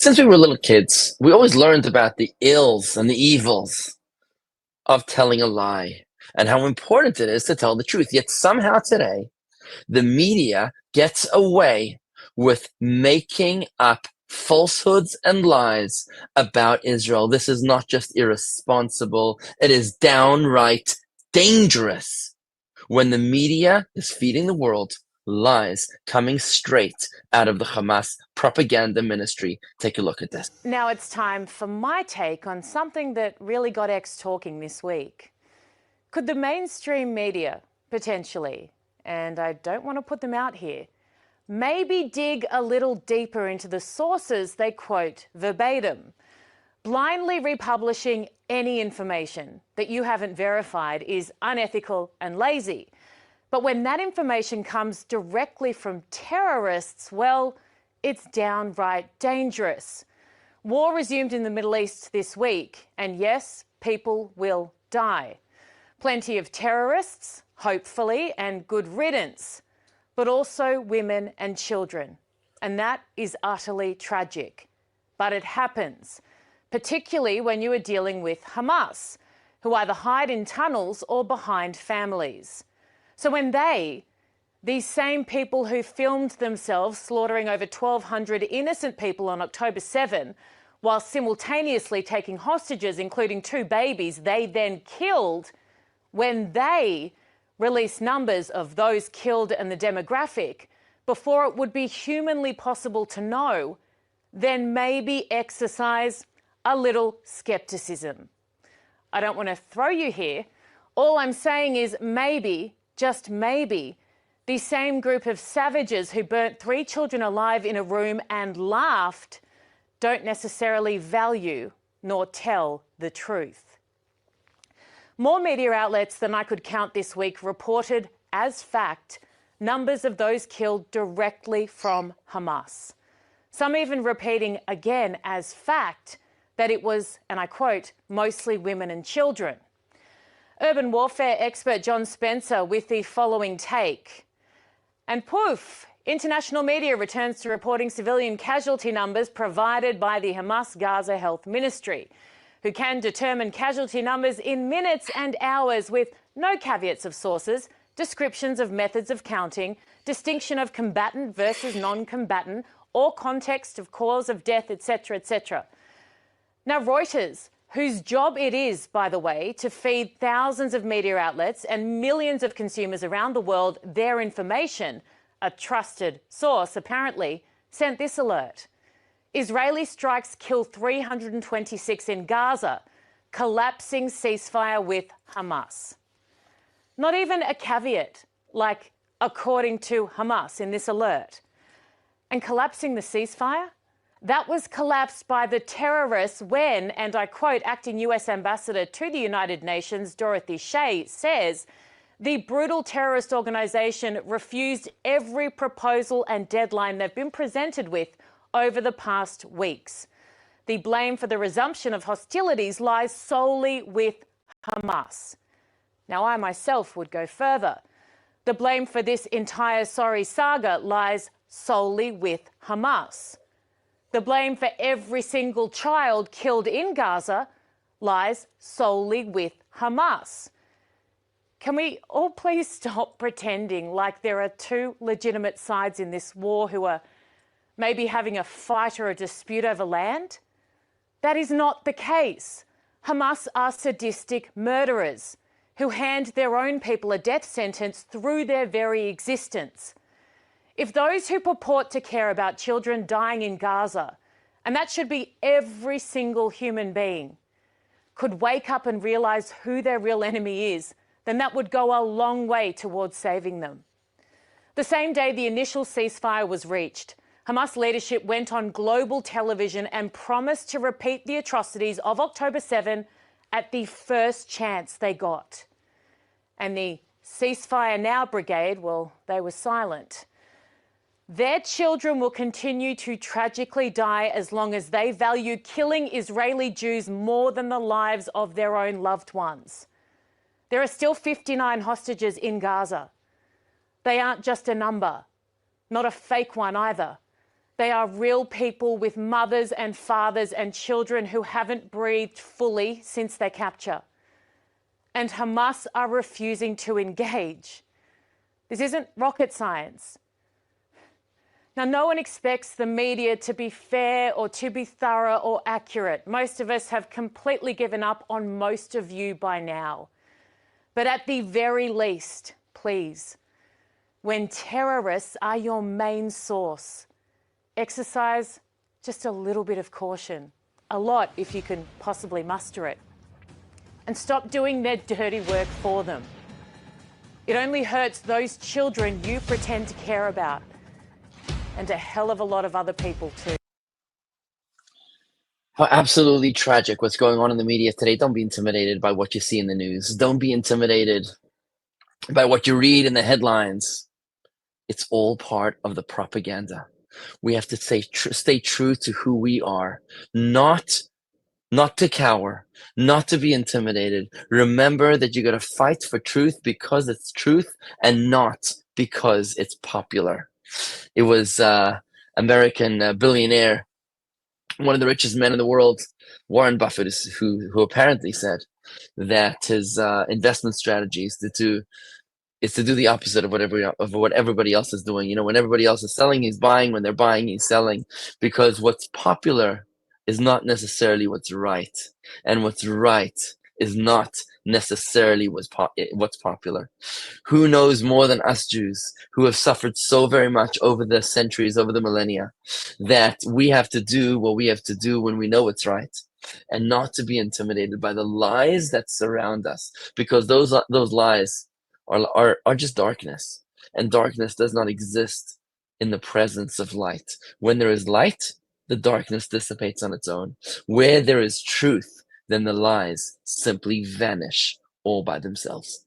Since we were little kids, we always learned about the ills and the evils of telling a lie and how important it is to tell the truth. Yet somehow today, the media gets away with making up falsehoods and lies about Israel. This is not just irresponsible, it is downright dangerous when the media is feeding the world lies coming straight out of the Hamas propaganda ministry. Take a look at this. Now it's time for my take on something that really got X talking this week. Could the mainstream media potentially, and I don't want to put them out here, maybe dig a little deeper into the sources they quote verbatim? Blindly republishing any information that you haven't verified is unethical and lazy. But when that information comes directly from terrorists, well, it's downright dangerous. War resumed in the Middle East this week, and yes, people will die. Plenty of terrorists, hopefully, and good riddance, but also women and children. And that is utterly tragic. But it happens, particularly when you are dealing with Hamas, who either hide in tunnels or behind families. So when these same people who filmed themselves slaughtering over 1,200 innocent people on October 7, while simultaneously taking hostages, including 2 babies they then killed, when they release numbers of those killed and the demographic before it would be humanly possible to know, then maybe exercise a little skepticism. I don't want to throw you here. All I'm saying is maybe, just maybe, the same group of savages who burnt 3 children alive in a room and laughed don't necessarily value nor tell the truth. More media outlets than I could count this week reported as fact numbers of those killed directly from Hamas. Some even repeating again as fact that it was, and I quote, mostly women and children. Urban warfare expert John Spencer with the following take. And poof, international media returns to reporting civilian casualty numbers provided by the Hamas Gaza Health Ministry, who can determine casualty numbers in minutes and hours with no caveats of sources, descriptions of methods of counting, distinction of combatant versus non-combatant, or context of cause of death, etc., etc. Now, Reuters, whose job it is, by the way, to feed thousands of media outlets and millions of consumers around the world their information, a trusted source apparently, sent this alert. Israeli strikes kill 326 in Gaza, collapsing ceasefire with Hamas. Not even a caveat, like according to Hamas in this alert. And collapsing the ceasefire? That was collapsed by the terrorists when, and I quote, acting US Ambassador to the United Nations, Dorothy Shea, says, the brutal terrorist organisation refused every proposal and deadline they've been presented with over the past weeks. The blame for the resumption of hostilities lies solely with Hamas. Now, I myself would go further. The blame for this entire sorry saga lies solely with Hamas. The blame for every single child killed in Gaza lies solely with Hamas. Can we all please stop pretending like there are 2 legitimate sides in this war who are maybe having a fight or a dispute over land? That is not the case. Hamas are sadistic murderers who hand their own people a death sentence through their very existence. If those who purport to care about children dying in Gaza, and that should be every single human being, could wake up and realise who their real enemy is, then that would go a long way towards saving them. The same day the initial ceasefire was reached, Hamas leadership went on global television and promised to repeat the atrocities of October 7 at the first chance they got. And the Ceasefire Now Brigade, well, they were silent. Their children will continue to tragically die as long as they value killing Israeli Jews more than the lives of their own loved ones. There are still 59 hostages in Gaza. They aren't just a number, not a fake one either. They are real people with mothers and fathers and children who haven't breathed fully since their capture. And Hamas are refusing to engage. This isn't rocket science. Now, no one expects the media to be fair or to be thorough or accurate. Most of us have completely given up on most of you by now. But at the very least, please, when terrorists are your main source, exercise just a little bit of caution. A lot, if you can possibly muster it. And stop doing their dirty work for them. It only hurts those children you pretend to care about. And a hell of a lot of other people too. How absolutely tragic what's going on in the media today. Don't be intimidated by what you see in the news. Don't be intimidated by what you read in the headlines. It's all part of the propaganda. We have to stay true to who we are, not to cower, not to be intimidated. Remember that you got to fight for truth because it's truth and not because it's popular. It was American billionaire, one of the richest men in the world, Warren Buffett, who apparently said that his investment strategy is to do the opposite of what everybody else is doing. You know, when everybody else is selling, he's buying. When they're buying, he's selling. Because what's popular is not necessarily what's right, and what's right is not necessarily what's popular. Who knows more than us Jews, who have suffered so very much over the centuries, over the millennia, that we have to do what we have to do when we know it's right, and not to be intimidated by the lies that surround us, because those lies are just darkness, and darkness does not exist in the presence of light. When there is light, the darkness dissipates on its own. Where there is truth, then the lies simply vanish all by themselves.